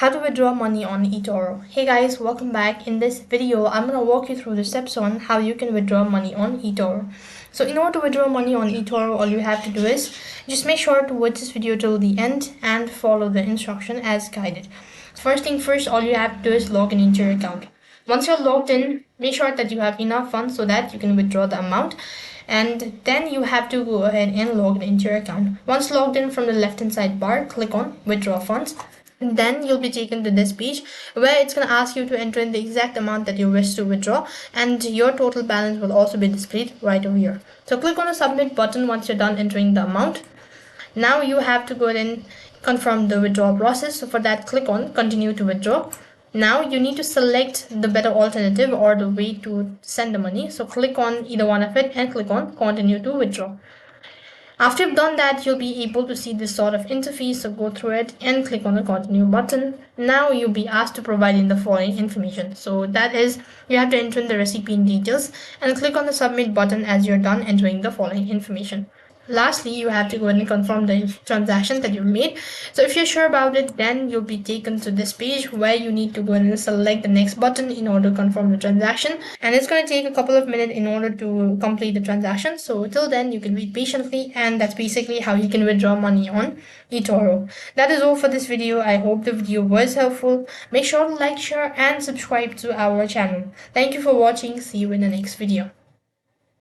How to withdraw money on Etoro. Hey guys, welcome back. In this video, I'm going to walk you through the steps on how you can withdraw money on Etoro. So in order to withdraw money on Etoro, all you have to do is just make sure to watch this video till the end and follow the instruction as guided. First thing first, all you have to do is log in into your account. Once you're logged in, make sure that you have enough funds so that you can withdraw the amount, and then you have to go ahead and log in into your account. Once logged in, from the left hand side bar, click on withdraw funds. And then you'll be taken to this page where it's going to ask you to enter in the exact amount that you wish to withdraw, and your total balance will also be displayed right over here. So click on the submit button once you're done entering the amount. Now you have to go ahead and confirm the withdrawal process. So for that, click on continue to withdraw. Now you need to select the better alternative or the way to send the money. So click on either one of it and click on continue to withdraw. After you've done that, you'll be able to see this sort of interface, so go through it and click on the continue button. Now you'll be asked to provide in the following information. So that is, you have to enter in the recipient details and click on the submit button as you're done entering the following information. Lastly, you have to go ahead and confirm the transaction that you've made. So if you're sure about it, then you'll be taken to this page where you need to go ahead and select the next button in order to confirm the transaction. And it's going to take a couple of minutes in order to complete the transaction. So till then, you can wait patiently, and that's basically how you can withdraw money on Etoro. That is all for this video. I hope the video was helpful. Make sure to like, share, and subscribe to our channel. Thank you for watching. See you in the next video.